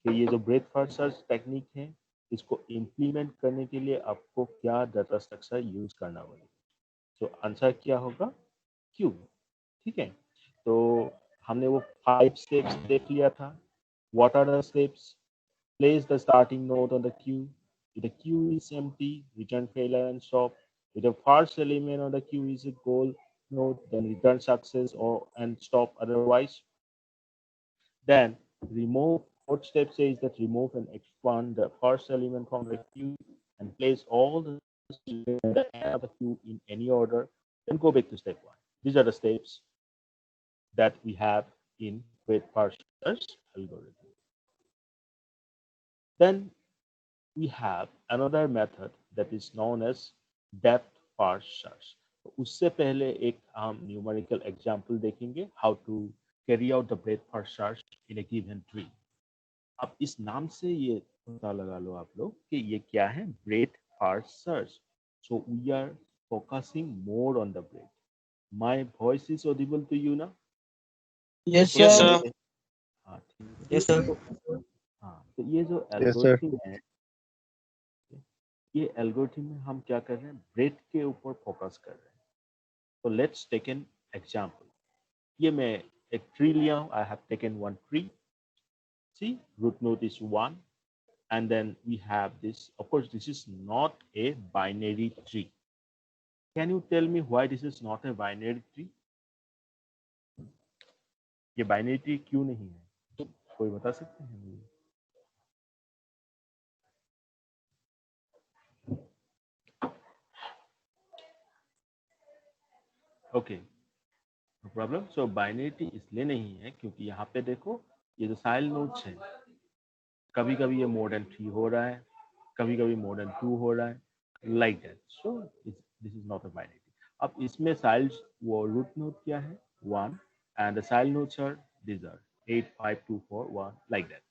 कि ये जो ब्रेथ फर्स्ट सर्च टेक्निक है इसको इम्प्लीमेंट करने के लिए आपको क्या डाटा स्ट्रक्चर यूज करना पड़ेगा। तो आंसर क्या होगा? क्यू। ठीक है, तो हमने वो 5 स्टेप्स देख लिया था। What are the steps? Place the starting node on the queue, if the queue is empty, return failure and stop. If the first element on the queue is a goal node, then return success or and stop otherwise. Then remove. Fourth step says that remove and expand the first element from the queue and place all the elements at the end of the queue in any order. Then go back to step one. These are the steps that we have in weight first search algorithm. Then we have another method that is known as depth first search. तो उससे पहले एक हम numerical example देखेंगे how to carry out the breadth first search in a given tree. अब इस नाम से ये पता लगा लो आप लोग कि ये क्या है, breadth first search. So we are focusing more on the breadth. My voice is audible to you ना? Yes, Yes, sir. sir. हाँ ठीक है। Yes, sir. हाँ तो ये जो Yes, sir. एल्गोरिथम है, ये एल्गोरिथम में हम क्या कर रहे हैं, ब्रेथ के ऊपर फोकस कर रहे हैं। तो लेट्स टेक एन एग्जांपल। ये मैं एक ट्री लिया हूँ। I have taken one tree. See root node is 1 and then we have this. Of course this is not a binary tree. Can you tell me why this is not a binary tree? ये binary tree क्यों नहीं है? कोई बता सकते हैं मुझे? Okay, no problem. So binary tree इसलिए नहीं है क्योंकि यहाँ पे देखो ये जो साइल नोड्स हैं, कभी कभी ये मोर देन 3 हो रहा है, कभी कभी मोर देन 2 हो रहा है, like that. So this is not a binary tree. अब इसमें साइल वो रूट नोड क्या है, 1, and the child nodes are these are 8 5 2 4 1 like that.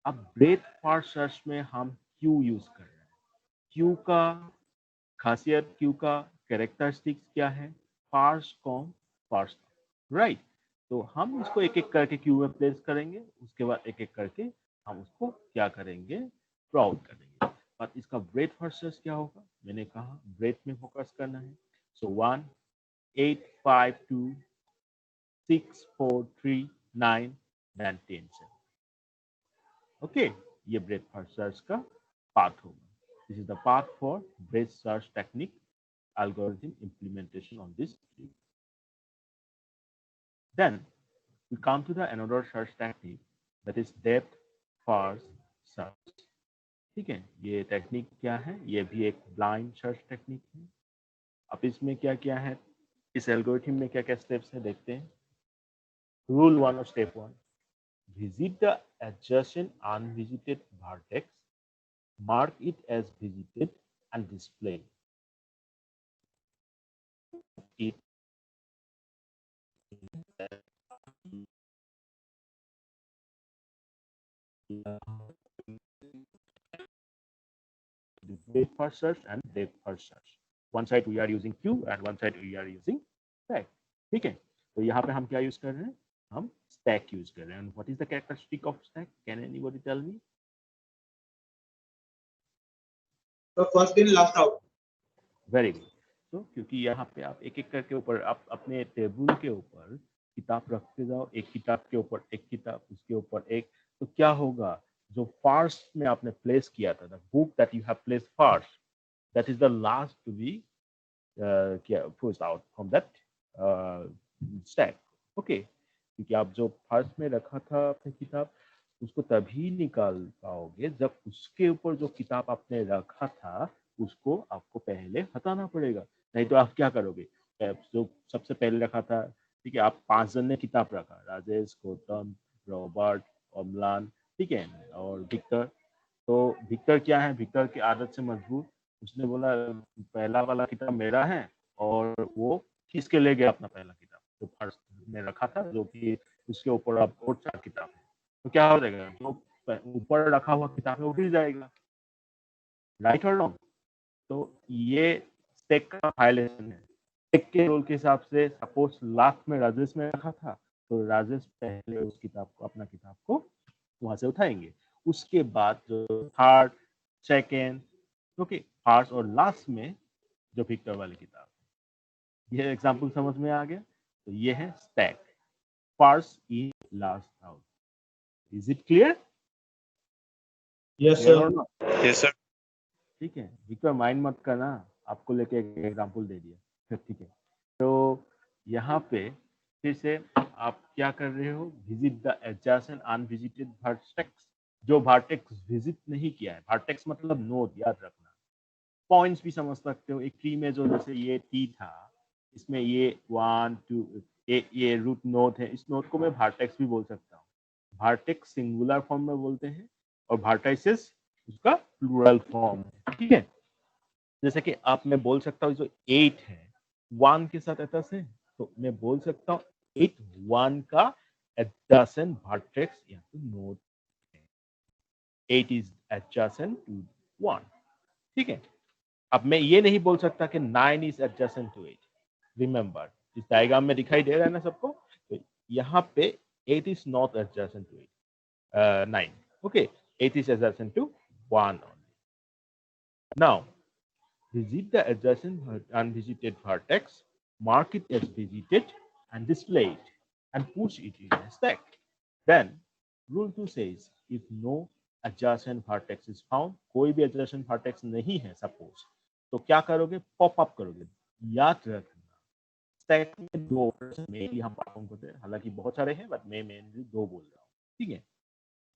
अब ब्रेथ फर्स्ट सर्च में हम क्यू यूज कर रहे हैं। क्यू का खासियत, क्यू का कैरेक्टरिस्टिक्स क्या है, पार्स कॉम पार्स, राइट। तो हम इसको एक एक करके क्यू में प्लेस करेंगे, उसके बाद एक एक करके हम उसको क्या करेंगे, ब्राउज करेंगे। और इसका ब्रेथ फर्स्ट सर्च क्या होगा, मैंने कहा ब्रेथ में फोकस करना है। सो 1 8 5 2 6 4 3 9 then 10 7. ओके, ये ब्रेथ फर्स्ट सर्च का पाथ होगा। This is the path for breadth search technique algorithm implementation on this tree. Then we come to the another search technique that is depth first search. ठीक है, ये technique क्या है, ये भी एक ब्लाइंड सर्च टेक्निक है। अब इसमें क्या क्या है, इस एल्गोरिथम में क्या क्या स्टेप्स है देखते हैं। रूल 1 और step 1, visit the adjacent unvisited vertex, mark it as visited and display it. Breadth first search and depth first search. One side we are using queue and one side we are using stack. ठीक है, तो यहाँ पे हम क्या use कर रहे हैं, हम stack यूज कर रहे हैं। What is the characteristic of stack? Can anybody tell me? So first in, last out. Very good. तो क्योंकि यहाँ पे आप एक एक करके ऊपर आप अपने टेबल के ऊपर किताब रखते जाओ, एक किताब के ऊपर एक किताब, उसके ऊपर एक, तो क्या होगा, जो फर्स्ट में आपने प्लेस किया था, the book that you have place first, that is the last to be pushed out from that stack. Okay, क्योंकि आप जो फर्स्ट में रखा था अपनी किताब, उसको तभी निकाल पाओगे जब उसके ऊपर जो किताब आपने रखा था उसको आपको पहले हटाना पड़ेगा। नहीं तो आप क्या करोगे, जो सबसे पहले रखा था, ठीक है, आप 5 जन ने किताब रखा, राजेश, गौतम, रॉबर्ट, अमलान, ठीक है, और विक्टर। तो विक्टर क्या है, विक्टर की आदत से मजबूर, उसने बोला पहला वाला किताब मेरा है, और वो खींच के ले गया अपना पहला किताब जो फर्स्ट में रखा था, जो कि उसके ऊपर अब और 4 किताब है। तो क्या हो जाएगा, जो ऊपर रखा हुआ किताब है वो गिर जाएगा, राइट और रॉन्ग। तो ये स्टैक का वायलेशन है। स्टैक के रूल के हिसाब से सपोज लास्ट में राजेश में रखा था, तो राजेश पहले उस किताब को, अपना किताब को वहां से उठाएंगे। उसके बाद जो थर्ड, सेकेंड, ओके, फर्स्ट और लास्ट में जो विक्टर वाली किताब, ये एग्जाम्पल समझ में आ गया। तो ये है stack, first in last out. Is it clear? Yes, clear sir. और नॉट? Yes, sir. ठीक है, विक्टर माइंड मत करना, आपको लेके एक एग्जाम्पल दे दिया फिर, ठीक है। तो यहाँ पे फिर से आप क्या कर रहे हो, visit the adjacent unvisited vertex. जो वर्टेक्स विजिट नहीं किया है, वर्टेक्स मतलब नोड, याद रखना। पॉइंट्स भी समझ सकते हो, एक ट्री में जो जैसे ये टी था, इसमें ये 1 2 ये रूट नोड है, इस नोड को मैं वर्टेक्स भी बोल सकता हूँ। वर्टेक्स सिंगुलर फॉर्म में बोलते हैं और वर्टाइसेस उसका प्लूरल फॉर्म है, ठीक है। जैसे कि आप, मैं बोल सकता हूँ जो 8 है 1 के साथ एडजेसेंट है, तो मैं बोल सकता हूँ 8 1 का एडजेसेंट वर्टेक्स या तो नोड है। 8 इज एडजेसेंट टू 1, ठीक है। अब मैं ये नहीं बोल सकता कि 9 इज एडजेसेंट टू 8। रिमेंबर, इस डायग्राम में दिखाई दे रहा है ना सबको, तो यहाँ पे 8 is not adjacent to 9, okay, 8 is adjacent to 1 only. Now visit the adjacent unvisited vertex, mark it as visited and display it and push it in a stack. Then rule 2 says if no adjacent vertex is found, कोई भी adjacent vertex नहीं है suppose, तो क्या करोगे, pop up करोगे। याद रखना स्टैक में दो ऑपरेशन मेनली हम परफॉर्म करते हैं, हालांकि बहुत सारे हैं बट मैं मेनली दो बोल रहा हूँ, ठीक है।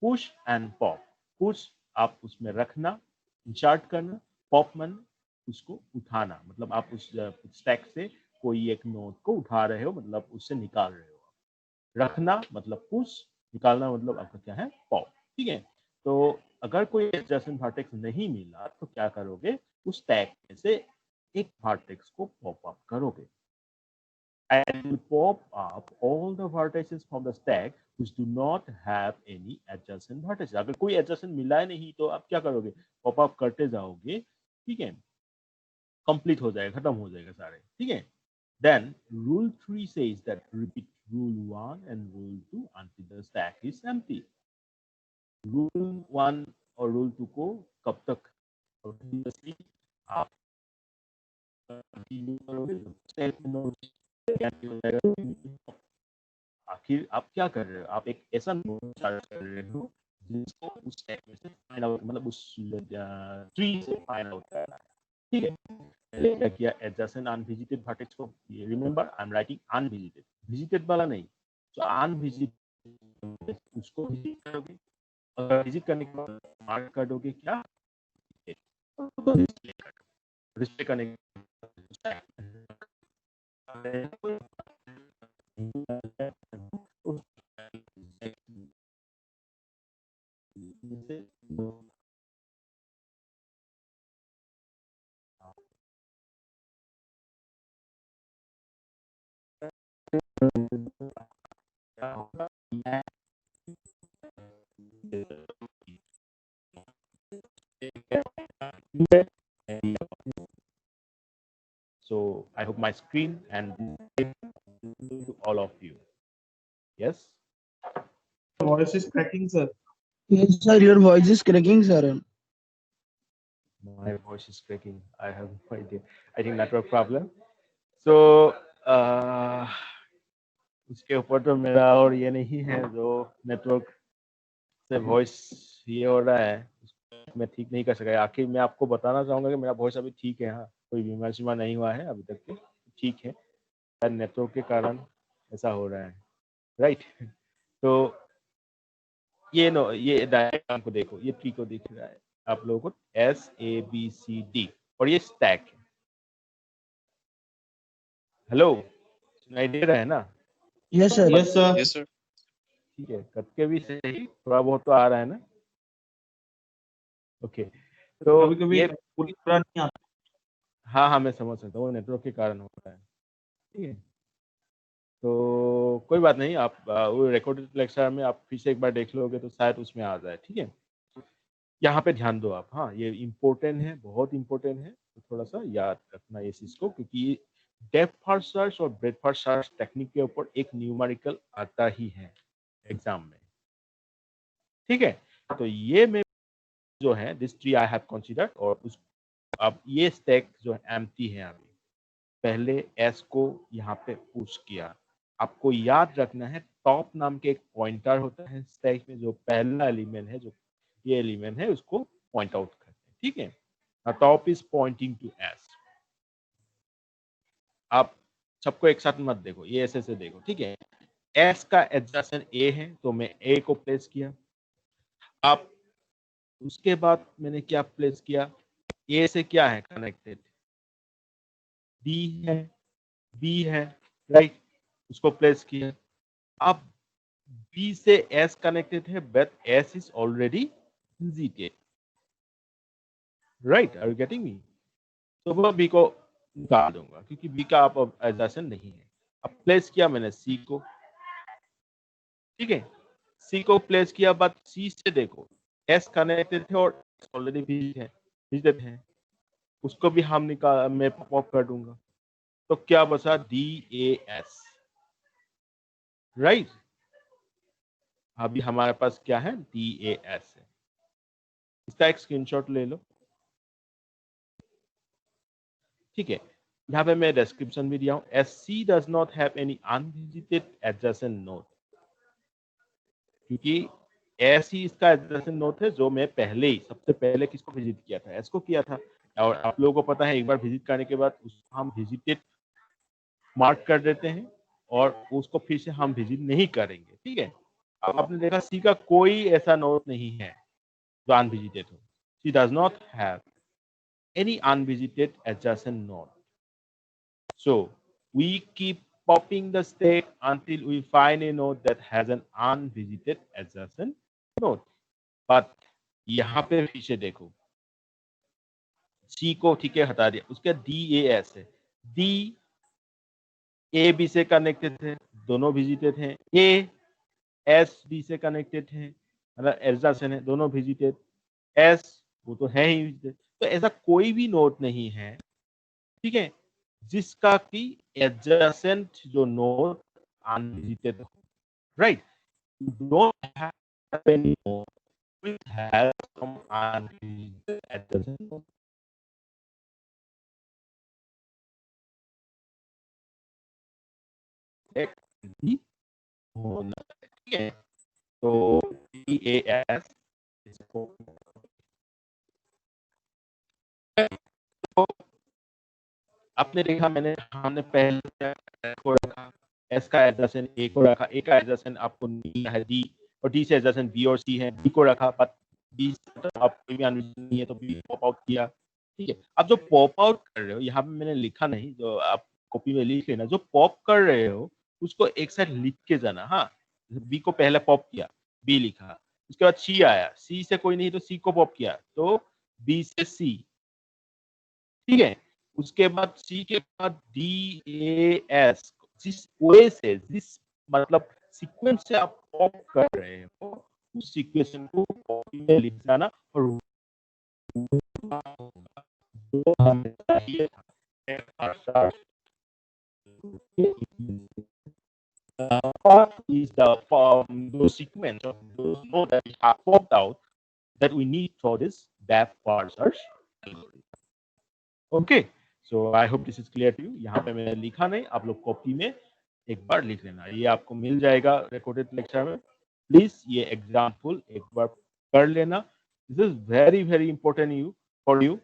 Push and pop. पुश आप उसमें रखना, इंसर्ट करना, पॉप मन उसको उठाना, मतलब आप उस स्टैक से कोई एक नोड को उठा रहे हो, मतलब उससे निकाल रहे हो। रखना मतलब पुश, निकालना मतलब आपका क्या है, पॉप, ठीक है। तो अगर कोई एडजेसेंट वर्टेक्स नहीं मिला तो क्या करोगे, उस स्टैक में से एक वर्टेक्स को पॉप अप करोगे and pop up all the vertices from the stack which do not have any adjacent vertices. अगर कोई adjacent मिला है नहीं तो आप क्या करोगे, पॉप अप करते जाओगे, ठीक है, कंप्लीट हो जाएगा, खत्म हो जाएगा सारे, ठीक है। Then rule 3 says that repeat rule 1 and rule 2 until the stack is empty. Rule 1 और rule 2 को कब तक continuously आप continue करोगे, stack में empty हो जाएगा। आखिर आप क्या कर रहे हो, आप एक ऐसा नोड चार्ज कर रहे हो जिसको उस स्टैक में से फाइंड आउट, मतलब उस ट्री से फाइंड आउट करना है, ठीक है। पहले क्या किया, एडजेसेंट अनविजिटेड वर्टेक्स को, remember I am writing unvisited, visited वाला नहीं, तो अनविजिटेड उसको विजिट करोगे, अगर विजिट करने के बाद मार्क कर दोगे क्या, डिस्प्ले करने के So I hope my screen and to all of you. Yes. Voice is cracking, sir. Yes, sir, your voice is cracking, sir. My voice is cracking. I have no idea. I think network problem. So उसके ऊपर तो मेरा और ये नहीं है, जो network से वॉइस ये हो रहा है मैं ठीक नहीं कर सका। आखिर मैं आपको बताना चाहूंगा कि मेरा वॉइस अभी ठीक है, हाँ, कोई बीमार सीमा नहीं हुआ है अभी तक के, ठीक है, नेटवर्क के कारण ऐसा हो रहा है, राइट। तो ये डायग्राम को देखो, ये ट्री को दिख रहा है आप लोगों को, SABCD, और ये स्टैक है। हेलो, सुनाई दे रहा है ना? Yes, sir. Yes, sir. Yes, sir. ठीक है, कट के भी सही, थोड़ा बहुत तो आ रहा है ना? ओके, तो कभी-कभी ये पूरा नहीं आता। हाँ मैं समझ सकता हूँ, नेटवर्क के कारण हो रहा है, ठीक है। तो कोई बात नहीं, आप वो रिकॉर्डेड लेक्चर में आप फिर से एक बार देख लोगे तो शायद उसमें आ जाए, ठीक है। यहाँ पे ध्यान दो आप, हाँ, ये इम्पोर्टेंट है, बहुत इम्पोर्टेंट है, तो थोड़ा सा याद रखना इस चीज को, क्योंकि डेप्थ फर्स्ट सर्च और ब्रेथ फर्स्ट सर्च टेक्निक के ऊपर एक न्यूमेरिकल आता ही है एग्जाम में। ठीक है, तो ये में जो है this tree I have considered, और उस अब ये स्टैक जो है एम्प्टी है अभी। पहले एस को यहाँ पे पुश किया। आपको याद रखना है टॉप नाम के एक पॉइंटर होता है स्टैक में, जो पहला एलिमेंट है, जो ये एलिमेंट है, उसको पॉइंट आउट करते हैं। ठीक है, top is pointing to S. आप सबको एक साथ मत देखो, ये ऐसे देखो। ठीक है, एस का एडजेसेंट ए है, तो मैं ए को प्लेस किया। आप उसके बाद मैंने क्या प्लेस किया, ए से क्या है कनेक्टेड, डी है, बी है, राइट, उसको प्लेस किया। अब बी से एस कनेक्टेड है, but S is already visited, right, are you getting me? तो वो बी को निकाल दूंगा क्योंकि बी का आप एडजेसेंट नहीं है। अब प्लेस किया मैंने सी को। ठीक है, सी को प्लेस किया, बट सी से देखो एस कनेक्टेड है और ऑलरेडी विजिटेड है, उसको भी हम निकाल मैं पॉप कर दूंगा। तो क्या बचा, डी ए एस, राइट। अभी हमारे पास क्या है, डी ए एस है। इसका एक स्क्रीनशॉट ले लो। ठीक है, यहाँ पे मैं डिस्क्रिप्शन भी दिया हूँ, S C does not have any unvisited adjacent node, क्योंकि एस ही इसका एडजेसेंट नोड है, जो मैं पहले ही सबसे पहले किसको विजिट किया था, एस को किया था। और आप लोगों को पता है एक बार विजिट करने के बाद उसको हम विजिटेड मार्क कर देते हैं और उसको फिर से हम विजिट नहीं करेंगे। ठीक है, अब आपने देखा सी का कोई ऐसा नोड नहीं है जो अनविजिटेड हो। She does not have any unvisited adjacent node. So we keep popping the stack until we find a node that has an unvisited adjacent node. But यहाँ पे फिर से देखो, C को ठीक है हटा दिया, उसके डी ए एस है, डी ए बी से कनेक्टेड है, दोनों विजिटेड हैं, ए एस बी से कनेक्टेड है, मतलब एडजेसेंट है, दोनों विजिटेड, एस वो तो है ही विजिटेड। तो ऐसा कोई भी नोड नहीं है, ठीक है, जिसका की एडजेसेंट जो नोड अनविजिटेड हो, right. You don't have any node which has some unvisited adjacent node. एक भी होना, ठीक है, तो DAS इसको, तो आपने देखा मैंने हमने पहले को रखा, एस का एडजेसेंट ए को रखा, ए का एडजेसेंट आपको नहीं है डी, और डी से एडजेसेंट बी और सी है, बी को रखा, बट बी आप कोई भी अनविजिटेड नहीं है तो बी पॉप आउट किया। ठीक है, अब जो पॉप आउट कर रहे हो, यहाँ पे मैंने लिखा नहीं, जो आप कॉपी में लिख लेना, जो पॉप कर रहे हो उसको एक साइड लिख के जाना। हाँ, बी को पहले पॉप किया, बी लिखा, उसके बाद सी आया, सी से कोई नहीं तो सी को पॉप किया, तो बी से सी। ठीक है, उसके बाद सी के बाद डी ए एस, जिस वे से, जिस मतलब सीक्वेंस से आप पॉप कर रहे हो उस सीक्वेंस को कॉपी में लिख जाना, और जो हमें चाहिए था is the sequence of those nodes that we have popped out that we need for this depth parsers algorithm. Okay, so I hope this is clear to you. यहाँ पे मैंने लिखा नहीं, आप लोग कॉपी में एक बार लिख लेना, ये आपको मिल जाएगा रिकॉर्डेड लेक्चर में। प्लीज ये एग्जाम्पल एक बार कर लेना, this is very very important you for you.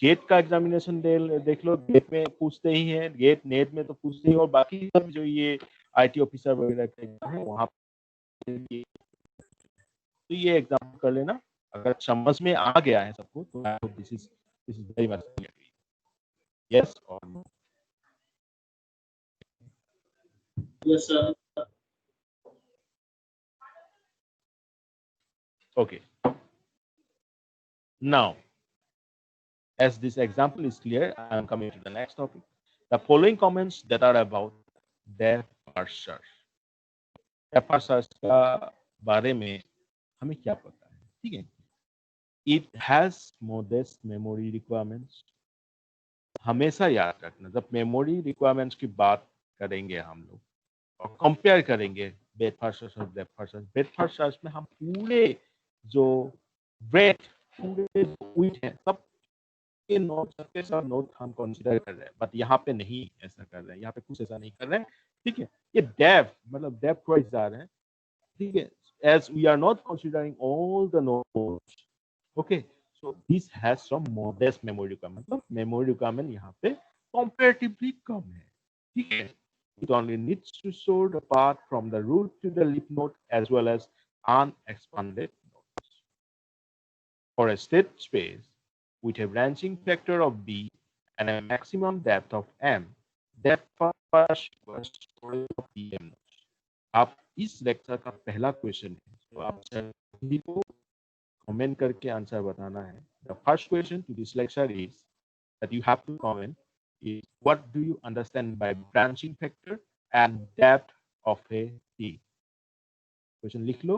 GATE का एग्जामिनेशन देख लो, गेट में पूछते ही हैं, गेट नेट में तो पूछते ही, और बाकी सब जो ये आईटी ऑफिसर वगैरह के हैं वहाँ पे तो ये एग्जाम कर लेना। अगर समझ में आ गया है सबको तो I hope this is very much clear. Yes और no? Yes, sir. Okay. Now, as this example is clear, I am coming to the next topic. The following comments that are about depth parsers. Depth parsers का बारे में हमें क्या पता है? ठीक है? It has modest memory requirements. हमेशा याद रखना, जब मेमोरी रिक्वायरमेंट्स की बात करेंगे हम लोग और कंपेयर करेंगे ब्रेथ फर्स्ट सर्च और depth first search, breath first search में हम पूरे जो ब्रेड पूरे व्हीट है सब के नोट सबके सब नोट हम कंसीडर कर रहे हैं, बट यहाँ पे नहीं ऐसा कर रहे हैं, यहाँ पे कुछ ऐसा नहीं कर रहे हैं। ठीक है, ये डेप्थ मतलब डेप्थ वाइज जा रहे हैं। ठीक है, as we are not considering all the nodes, okay, so this has some modest memory requirement, मतलब memory requirement यहाँ पे comparatively कम है। ठीक है, it only needs to store the path from the root to the leaf node as well as unexpanded nodes. For a state space with a branching factor of b and a maximum depth of m, depth first was storage of bm nodes. आप इस lecture का पहला question है, तो आप सभी को comment करके आंसर बताना है। The first question to this lecture is that you have to comment is what do you understand by branching factor and depth of a tree. Question लिख लो,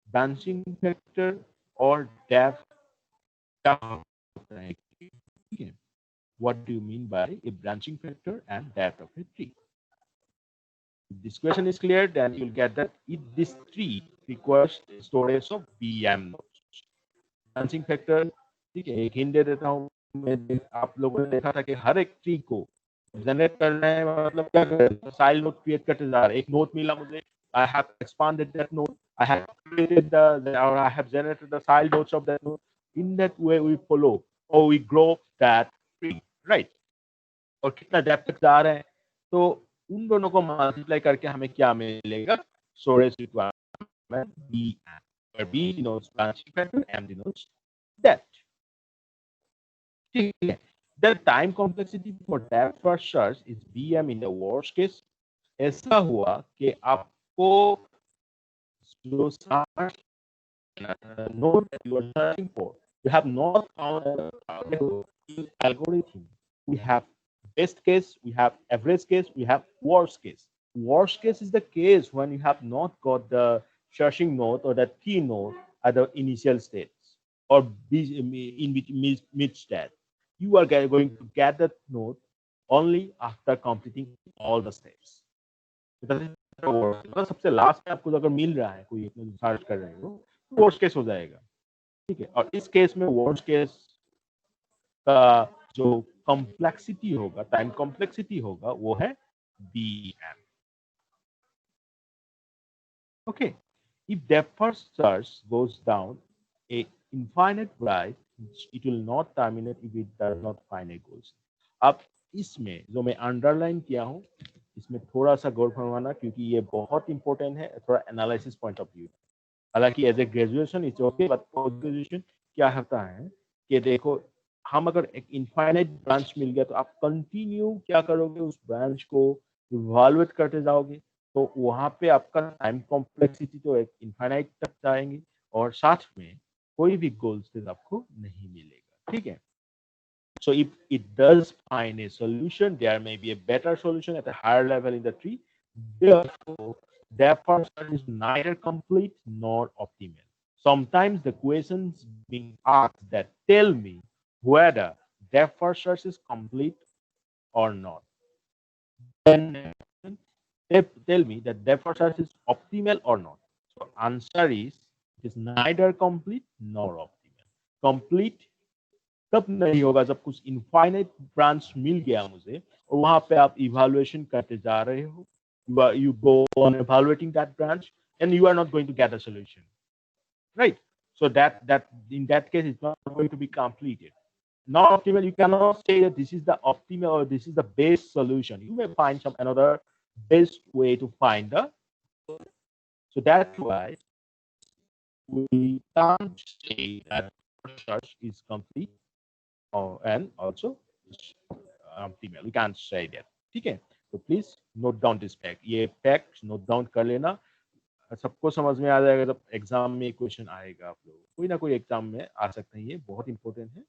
ब्रांचिंग फैक्टर और डेप्थ क्या होता है, ठीक है, what do you mean by a branching factor and depth of a tree. If this question is clear, then you'll get that if this tree requires storage of BM nodes. Branching factor, ठीक है, एक hint दे देता हूँ मैं, आप लोगों ने देखा था कि हर एक ट्री को जनरेट करना है, मतलब क्या करें, साइल नोड क्रिएट करते जा रहे हैं। एक नोड मिला मुझे, I have expanded that node, I have created or I have generated the child nodes of that node. In that way we follow or we grow that tree, right? और कितना depth तक जा रहे हैं, तो उन दोनों को मल्टीप्लाई करके हमें क्या मिलेगा, storage requirement B, where b denotes branching factor, m denotes depth. ठीक है, the time complexity for depth first search is bm in the worst case. ऐसा हुआ कि आपको जो search node that you are searching for, you have not found an algorithm. We have best case, we have average case, we have worst case. Worst case is the case when you have not got the searching node or the key node at the initial states or in mid state. You are going to get that node only after completing all the steps. मतलब सबसे last में आपको अगर मिल रहा है कोई search कर रहे हो तो वर्स्ट केस हो जाएगा। ठीक है, और इस केस में वर्स्ट केस का जो कॉम्प्लेक्सिटी होगा, टाइम कॉम्प्लेक्सिटी होगा, वो है BM. Okay, if depth first search goes down a infinite drive, it will not terminate if it does not find a goals. अब इसमें जो मैं अंडरलाइन किया हूँ, इसमें थोड़ा सा गौर फरमाना, क्योंकि ये बहुत इंपॉर्टेंट है थोड़ा एनालिसिस पॉइंट ऑफ व्यू। हालांकि as a graduation it's okay, but post graduation क्या होता है कि देखो, हम अगर एक इनफाइनाइट ब्रांच मिल गया तो आप कंटिन्यू क्या करोगे, उस ब्रांच को इवैल्यूएट करते जाओगे, तो वहां पे आपका टाइम कॉम्प्लेक्सिटी तो एक इनफाइनाइट तक जाएंगे और साथ में कोई भी गोल स्टेज आपको नहीं मिलेगा। ठीक है, so if it does find a solution, there may be a better solution at a higher level in the tree. Therefore, that person is neither complete nor optimal. Sometimes the questions being asked that tell me whether depth first search is complete or not. Then they tell me that depth first search is optimal or not. So answer is it is neither complete nor optimal. Complete तब नहीं होगा जब कुछ infinite branch मिल गया मुझे और वहां पे आप इवैल्यूएशन करते जा रहे हो, you go on evaluating that branch and you are not going to get a solution, right? So that in that case it's not going to be completed. Not optimal, you cannot say that this is the optimal or this is the best solution. You may find some another best way to find the, so that's why we can't say that search is complete or and also optimal. We can't say that. ठीक है, तो please note down this fact, ये fact note down कर लेना, सबको समझ में आ जाएगा जब एग्जाम में क्वेश्चन आएगा। आप लोग कोई ना कोई एग्जाम में आ सकते हैं, ये बहुत इंपॉर्टेंट है।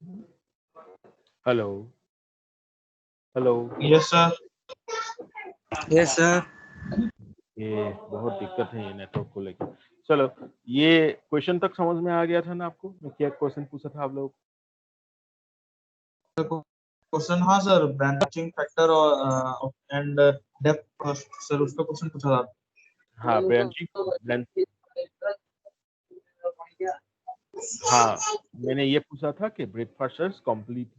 Hello hello. Yes, sir. Yes, sir. ये बहुत दिक्कत है ये नेटवर्क को लेकर। चलो, ये क्वेश्चन तक समझ में आ गया था ना आपको? मैं क्या क्वेश्चन पूछा था आप लोग? क्वेश्चन हाँ सर, ब्रांचिंग फैक्टर और एंड डेप्थ सर, उसका क्वेश्चन पूछा था। हाँ, ब्रांचिंग। हाँ, मैंने ये पूछा था कि ब्रेकफास्ट कंप्लीट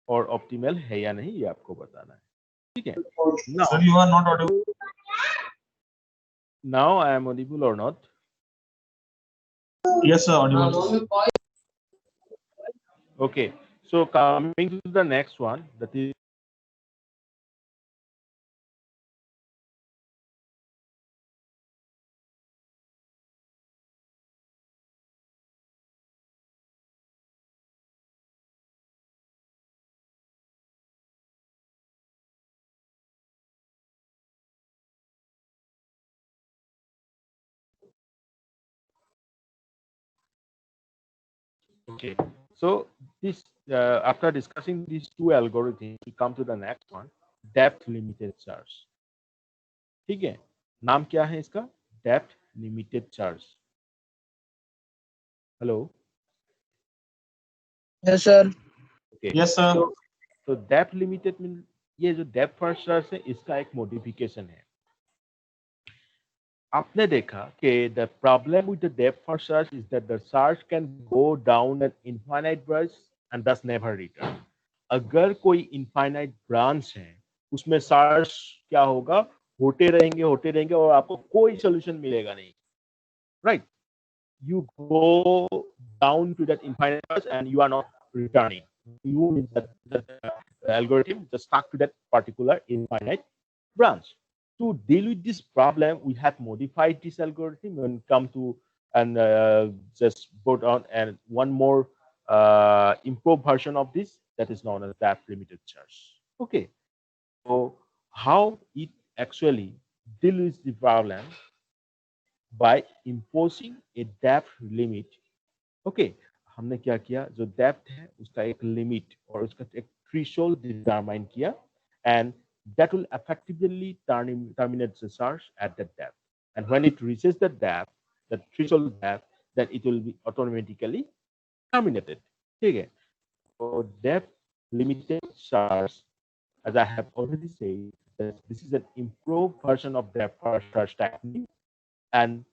और ऑप्टिमल है या नहीं, ये आपको बताना है। ठीक है। Sir, you are not audible. Now I am audible और not? Yes sir, audible. Okay, so coming to the next one, that is okay. So this after discussing these two algorithms, we come to the next one, depth limited search. ठीक है, नाम क्या है इसका? Depth limited charge. Hello. Yes, sir. Okay, yes sir. तो depth limited mean ये जो depth first search है इसका एक मॉडिफिकेशन है। आपने देखा कि the problem with the depth first search is that the search can go down an infinite branch and दस नेवर रिटर्न। अगर कोई इनफाइनाइट ब्रांच है उसमें सर्च क्या होगा, होते रहेंगे और आपको कोई सोल्यूशन मिलेगा नहीं, right? You go down to that infinite branch and you are not returning. You means that the algorithm just stuck to that particular infinite branch. To deal with this problem, we have modified this algorithm and come to and just put on and one more improved version of this that is known as depth limited search. Okay, so how it actually deal with the problem by imposing a depth limit. Okay, हमने क्या किया, जो depth है उसका एक limit और उसका एक थ्रेशोल्ड डिटरमाइन किया and that will effectively terminate the search at that depth. And when it reaches the depth, the threshold depth, then it will be automatically terminated. ठीक है, so depth limited search, as I have already said, that this is an improved version of depth first search technique, and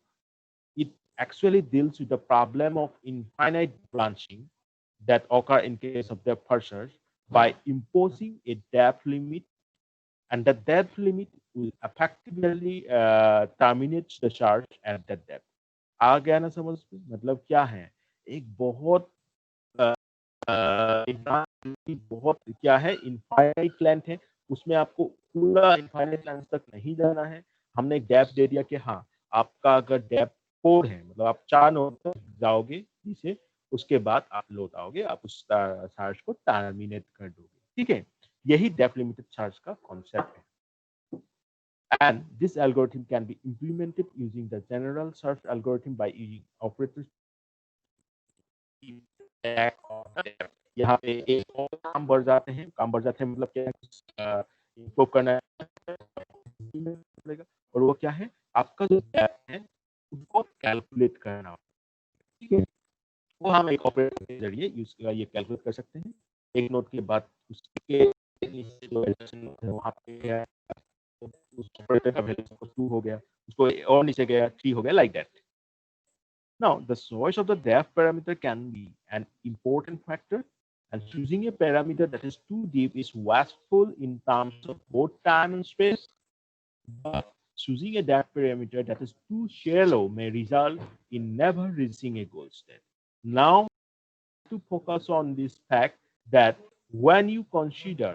it actually deals with the problem of infinite branching that occur in case of depth first search by imposing a depth limit, and the depth limit will effectively terminate the search at that depth. आ गया ना समझ में? मतलब क्या है, एक बहुत बहुत क्या है, इनफाइनाइट लेंथ है, उसमें आपको पूरा इनफाइनाइट लेंथ तक नहीं जाना है। हमने एक डेप्थ दे दिया कि हाँ, आपका अगर डेप्थ 4 है, मतलब आप 4 नोड तक जाओगे नीचे, उसके बाद आप लौट आओगे, आप उस चार्ज को टर्मिनेट कर दोगे। ठीक है, यही डेप्थ लिमिटेड चार्ज का कॉन्सेप्ट है। And this algorithm can be implemented using the general search algorithm by using operators यहाँ पे एक और काम बढ़ जाते हैं, मतलब क्या इम्प्रूव करना पड़ेगा, और वो क्या है, आपका जो गैप है उसको कैलकुलेट करना। ठीक है, वो हम एक ऑपरेटर के जरिए ये कैलकुलेट कर सकते हैं। एक नोट के बाद उसके नीचे जो वहाँ पे उस ऑपरेटर का वैल्यू 2 हो गया, उसको और नीचे गया 3 हो गया, like that. Now, the choice of the depth parameter can be an important factor, and choosing a parameter that is too deep is wasteful in terms of both time and space. But choosing a depth parameter that is too shallow may result in never reaching a goal state. Now, to focus on this fact that when you consider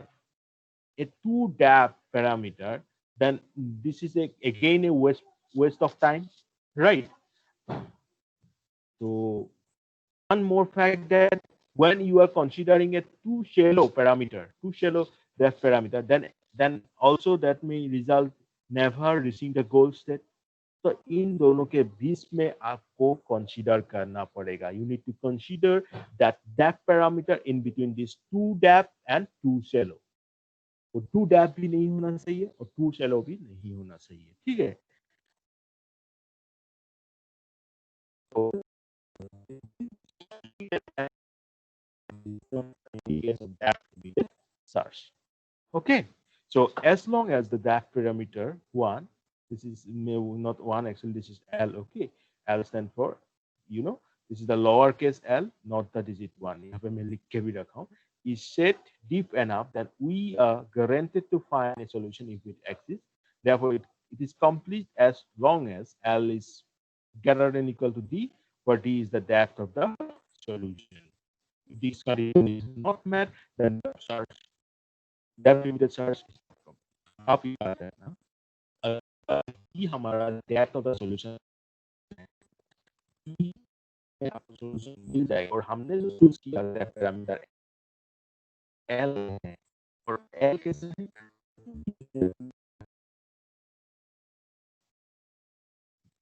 a too depth parameter, then this is again a waste of time, right? So one more fact that when you are considering a too shallow depth parameter, then also that may result never reaching the goal state. तो इन दोनों के बीच में आपको consider करना पड़ेगा. You need to consider that depth parameter in between these two depth and too shallow. तो too depth भी नहीं होना चाहिए और too shallow भी नहीं होना चाहिए. ठीक है. तो search. Okay. So as long as the depth parameter 1, this is not 1 actually, this is L. Okay. L stand for, you know, this is the lowercase l, not the digit 1. यहाँ पे मैं लिख के भी रखा हूँ. Is set deep enough that we are guaranteed to find a solution if it exists. Therefore, it is complete as long as L is greater than equal to D, where D is the depth of the solution. If this condition is not met, then the search, depth limited search is not complete. आप ये बात है ना, कि हमारा depth of the solution में आपको solution मिल जाएगा और हमने जो choose किया depth parameter L है और L कैसे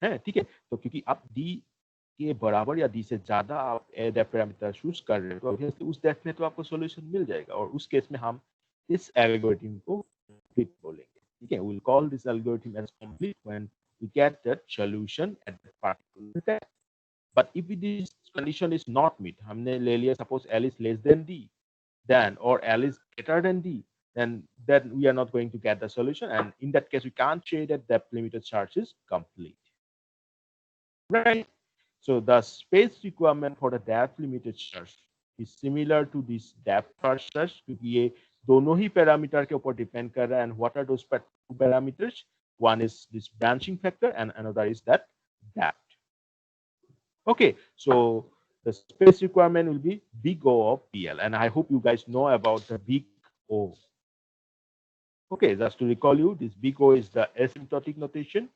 है, ठीक है. तो क्योंकि आप D के बराबर या D से ज्यादा आप डेप्थ पैरामीटर चूज कर रहे हो, तो ऑब्वियसली उस डेप्थ में तो आपको सॉल्यूशन मिल जाएगा और उस केस में हम इस एल्गोरिथम को कंप्लीट बोलेंगे. ठीक है. We will call this algorithm as complete when we get that solution at that particular depth. But if this condition is not meet, हमने ले लिया suppose L is less than D, then or L is greater than D, then we are not going to get the solution, and in that case we can't say that depth limited search is complete. Right. So the space requirement for the depth limited search is similar to this depth first search, क्योंकि ये दोनों ही parameter के ऊपर depend कर रहा है. And what are those two parameters? One is this branching factor and another is that depth. Okay, so the space requirement will be big O of PL, and I hope you guys know about the big O. Okay, just to recall you, this big O is the asymptotic notation.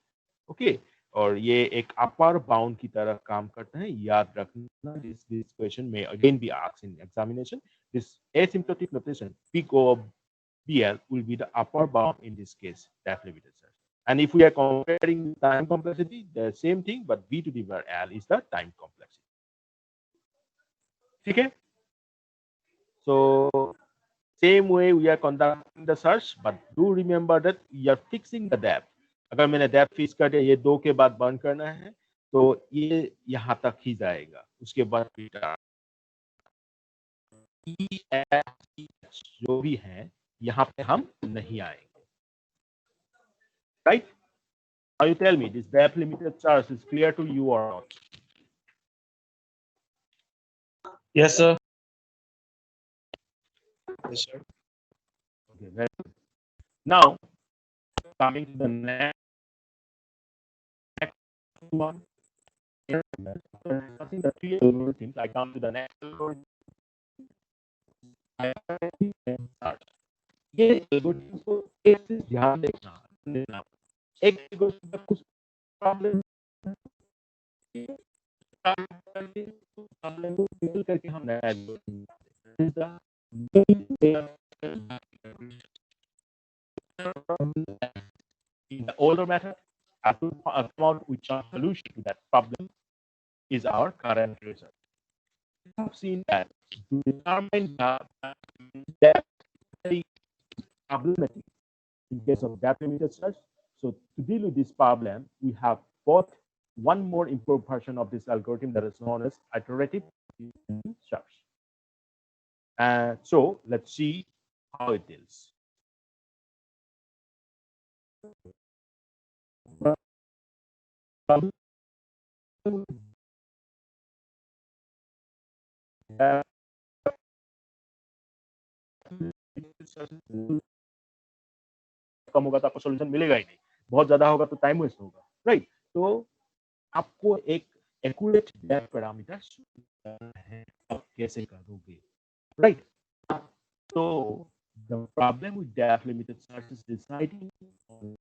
Okay, और ये एक upper bound की तरह काम करता है. याद रखना, this question may again be asked in examination. This asymptotic notation big O of BL will be the upper bound in this case, depth limited search. And if we are comparing time complexity, the same thing, but B to the power L is the time complexity. Okay. So same way we are conducting the search, but do remember that we are fixing the depth. अगर मैंने depth fix कर दिया, ये 2 के बाद बंद करना है, तो ये यहाँ तक ही जाएगा. उसके बाद जो भी है यहाँ पे हम नहीं आएंगे. Right? Now you tell me, this depth limited search is clear to you or not? Yes, sir. Yes, sir. Okay, very good. Now coming to the next one. Discussing the three algorithms, I come to the next algorithm. ये algorithm को एक चीज ध्यान देना, एक algorithm का कुछ problem को फिल करके हम नया algorithm in the older method, to come out with a solution to that problem is our current result. We have seen that to determine that very problematic in case of depth limited search. So to deal with this problem, we have both one more improved version of this algorithm that is known as iterative search. So let's see how it deals. कम होगा तो आपको solution मिलेगा ही नहीं, बहुत ज्यादा होगा तो time waste होगा. राइट. तो आपको एक एक्यूरेट डेप्थ पैरामीटर है, आप कैसे करोगे? Right. So the problem with depth limited search is deciding on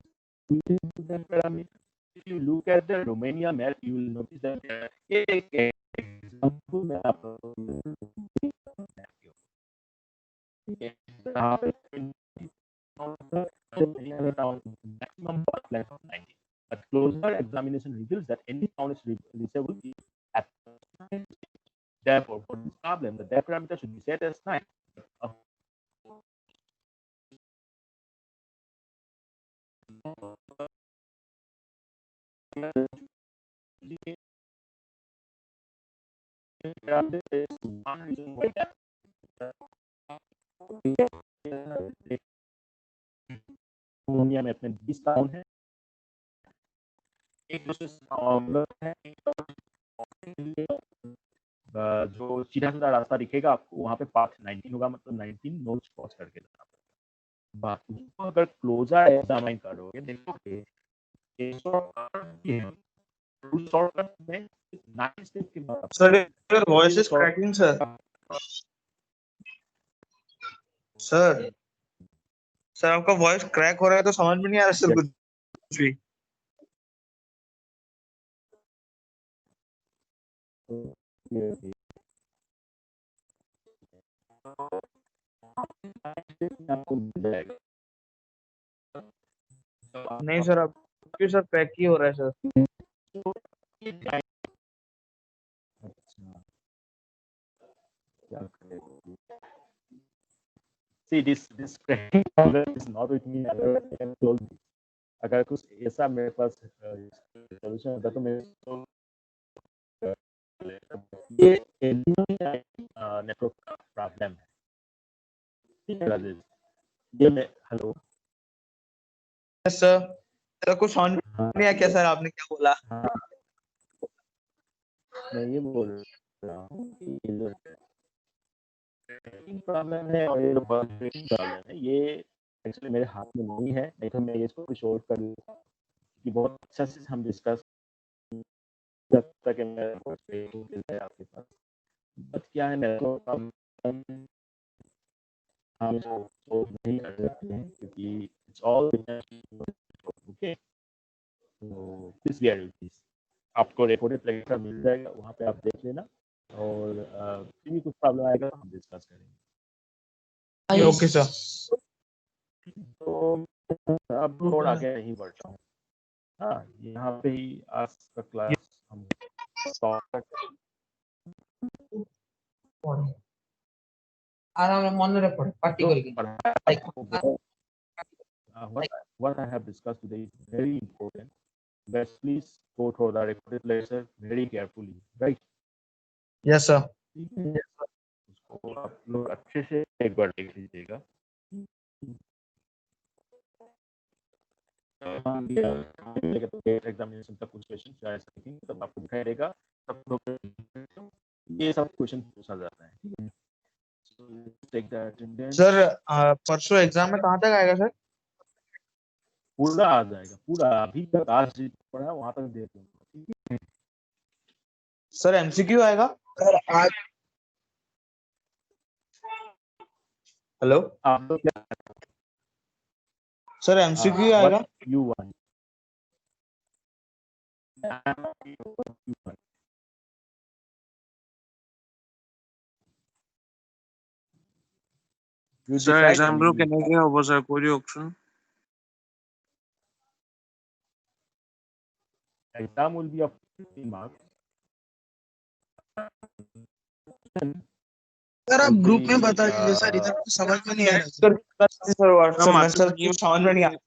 the parameter. If you look at the Romania map, you will notice that example map maximum length of 90. A closer examination reveals that any sound is reachable at therefore for this problem the depth parameter should be set as 9. दुनिया में अपने 20 town है, एक दूसरे से है, जो सीधा सीधा रास्ता दिखेगा आपको वहां पे पाथ 19 होगा, मतलब 19 नोड्स क्रॉस करके जाना पड़ेगा। बाकी उसको अगर क्लोजर एग्जामिन करोगे देखोगे शॉर्टकट में 9 स्टेप के बाद sir your voice is cracking sir. Sir sir आपका वॉइस क्रैक हो रहा है तो समझ में नहीं आ रहा सर कुछ भी। आपको मिल जाएगा। नहीं सर आपके सर क्रैक ही हो रहा है sir. See this cracking problem is not with me. I can solve it. अगर कुछ ऐसा मेरे पास सॉल्यूशन होता तो मैं ये नेटवर्क का प्रॉब्लम है। ठीक है राजेश, ये मैं हेलो सर सर कुछ समझ नहीं आया क्या सर आपने क्या बोला? मैं ये बोल रहा हूँ कि प्रॉब्लम है और ये प्रॉब्लम है, ये एक्चुअली मेरे हाथ में नहीं है, नहीं तो मैं इसको सोल्व कर लूँगा कि बहुत अच्छा से हम डिस्कस जब तक मैं आपके पास बट क्या है मेरे को हम नहीं कर सकते हैं क्योंकि इट्स ऑल ओके। तो प्लीज बेयर विद दिस, आपको रिकॉर्डेड लेक्चर मिल जाएगा, वहाँ पे आप देख लेना और भी कुछ प्रॉब्लम आएगा हम डिस्कस करेंगे। Okay sir. तो अब और आगे नहीं बढ़ता हूँ। हाँ, यहाँ पे ही आज का क्लास हम स्टॉप आराम में मन रे practical what I have discussed today is very important. Let's please go through the recorded lecture very carefully, right? Yes sir. उसको आप लोग अच्छे से एक बार देख लीजिएगा। एग्जामिनेशन का कुछ क्वेश्चन शायद तब आपको दिखाई देगा, तब ये सब क्वेश्चन पूछा जाता है। सर परसों एग्जाम में कहाँ तक आएगा सर? पूरा आ जाएगा, पूरा अभी तक आज पढ़ा वहां तक देख लूंगा। सर एमसीक्यू आएगा सर आज? हेलो आप लोग क्या सर एमसीक्यू आएगा? यू वन Sir, example কেনেকে হ'ব sir কৈ দিয়কচোন। exam will be of 15 marks. Sir आप ग्रुप में बता दीजिए सर, इधर कुछ समझ में नहीं आ रहा सर व्हाट्सएप में सर कुछ समझ में नहीं आ रहा।